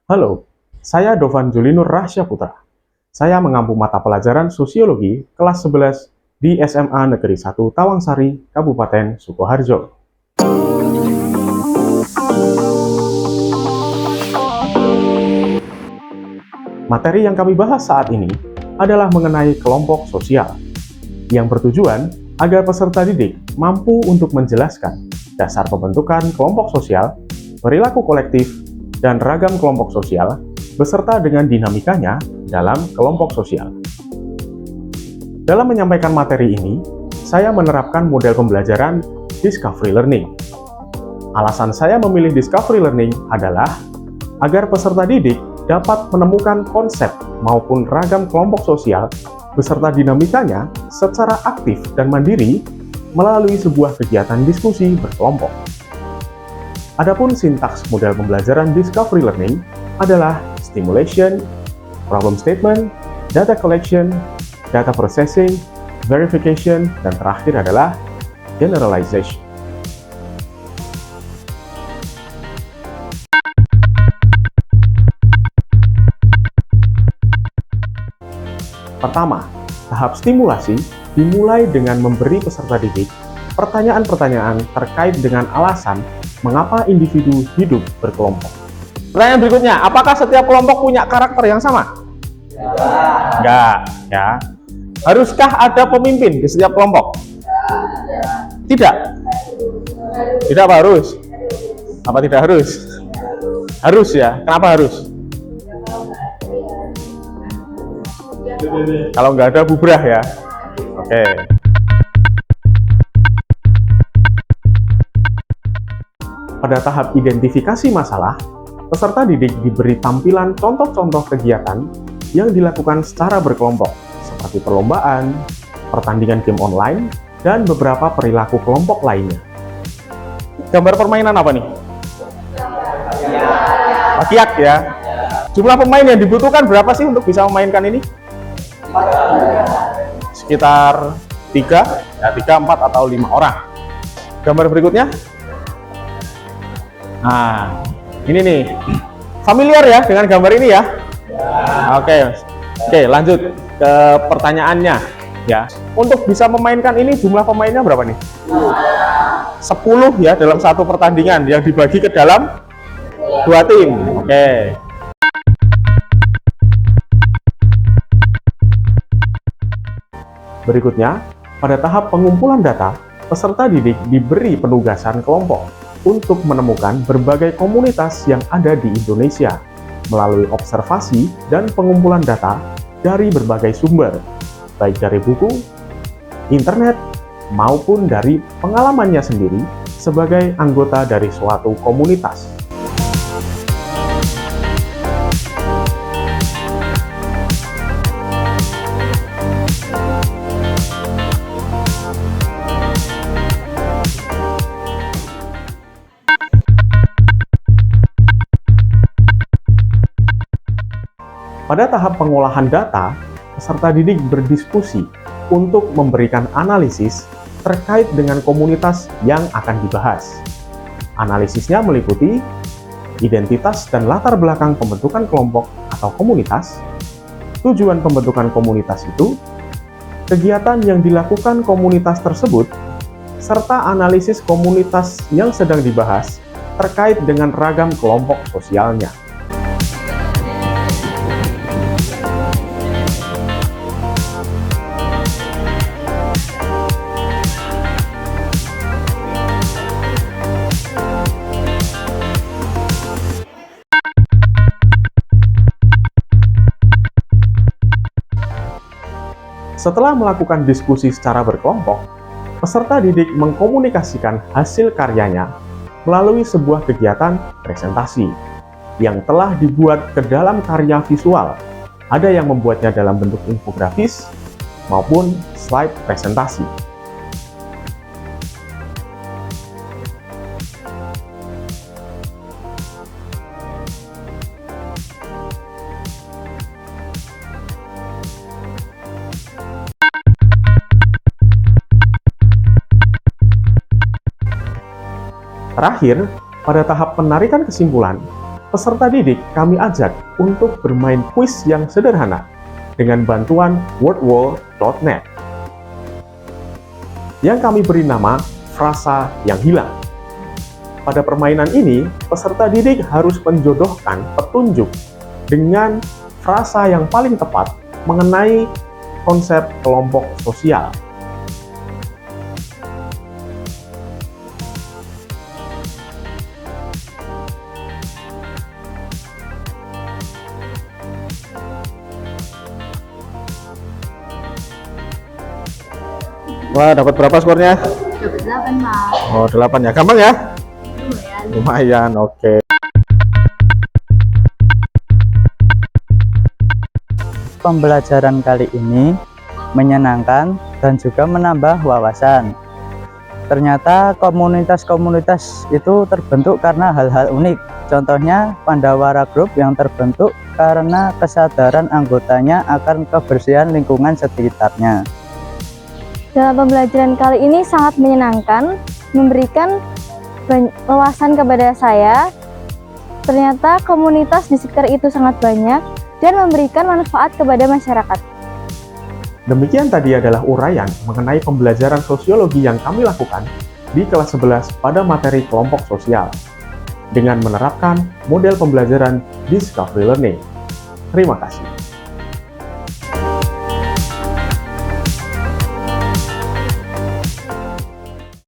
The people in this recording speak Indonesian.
Halo, saya Dovan Julinur Rahsya Putra. Saya mengampu mata pelajaran Sosiologi kelas 11 di SMA Negeri 1 Tawangsari, Kabupaten Sukoharjo. Materi yang kami bahas saat ini adalah mengenai kelompok sosial, yang bertujuan agar peserta didik mampu untuk menjelaskan dasar pembentukan kelompok sosial, perilaku kolektif, dan ragam kelompok sosial, beserta dengan dinamikanya dalam kelompok sosial. Dalam menyampaikan materi ini, saya menerapkan model pembelajaran Discovery Learning. Alasan saya memilih Discovery Learning adalah agar peserta didik dapat menemukan konsep maupun ragam kelompok sosial beserta dinamikanya secara aktif dan mandiri melalui sebuah kegiatan diskusi berkelompok. Adapun sintaks model pembelajaran Discovery Learning adalah stimulation, problem statement, data collection, data processing, verification, dan terakhir adalah generalization. Pertama, tahap stimulasi dimulai dengan memberi peserta didik pertanyaan-pertanyaan terkait dengan alasan mengapa individu hidup berkelompok. Pertanyaan berikutnya, apakah setiap kelompok punya karakter yang sama? Enggak, ya. Haruskah ada pemimpin di setiap kelompok? Tidak. Tidak apa harus? Apa tidak harus? Harus ya. Kenapa harus? Kalau nggak ada bubrah ya. Oke. Pada tahap identifikasi masalah, peserta didik diberi tampilan contoh-contoh kegiatan yang dilakukan secara berkelompok, seperti perlombaan, pertandingan game online, dan beberapa perilaku kelompok lainnya. Gambar permainan apa nih? Rakiak ya. Jumlah pemain yang dibutuhkan berapa sih untuk bisa memainkan ini? Sekitar 3, 4 atau 5 orang. Gambar berikutnya. Nah, ini nih. Familiar ya dengan gambar ini ya? Oke, lanjut ke pertanyaannya ya. Untuk bisa memainkan ini jumlah pemainnya berapa nih? 10 ya dalam satu pertandingan yang dibagi ke dalam 2 tim. Oke. Berikutnya, pada tahap pengumpulan data, peserta didik diberi penugasan kelompok untuk menemukan berbagai komunitas yang ada di Indonesia melalui observasi dan pengumpulan data dari berbagai sumber, baik dari buku, internet, maupun dari pengalamannya sendiri sebagai anggota dari suatu komunitas. Pada tahap pengolahan data, peserta didik berdiskusi untuk memberikan analisis terkait dengan komunitas yang akan dibahas. Analisisnya meliputi identitas dan latar belakang pembentukan kelompok atau komunitas, tujuan pembentukan komunitas itu, kegiatan yang dilakukan komunitas tersebut, serta analisis komunitas yang sedang dibahas terkait dengan ragam kelompok sosialnya. Setelah melakukan diskusi secara berkelompok, peserta didik mengkomunikasikan hasil karyanya melalui sebuah kegiatan presentasi yang telah dibuat ke dalam karya visual. Ada yang membuatnya dalam bentuk infografis maupun slide presentasi. Terakhir, pada tahap penarikan kesimpulan, peserta didik kami ajak untuk bermain kuis yang sederhana dengan bantuan wordwall.net yang kami beri nama frasa yang hilang. Pada permainan ini, peserta didik harus menjodohkan petunjuk dengan frasa yang paling tepat mengenai konsep kelompok sosial. Wah, dapat berapa skornya? Dapat 8, Pak. Oh, 8 ya. Gampang ya? Lumayan. Lumayan, oke. Pembelajaran kali ini menyenangkan dan juga menambah wawasan. Ternyata komunitas-komunitas itu terbentuk karena hal-hal unik. Contohnya Pandawara Group yang terbentuk karena kesadaran anggotanya akan kebersihan lingkungan sekitarnya. Dalam pembelajaran kali ini sangat menyenangkan, memberikan wawasan kepada saya. Ternyata komunitas di sekitar itu sangat banyak dan memberikan manfaat kepada masyarakat. Demikian tadi adalah uraian mengenai pembelajaran sosiologi yang kami lakukan di kelas 11 pada materi kelompok sosial dengan menerapkan model pembelajaran Discovery Learning. Terima kasih.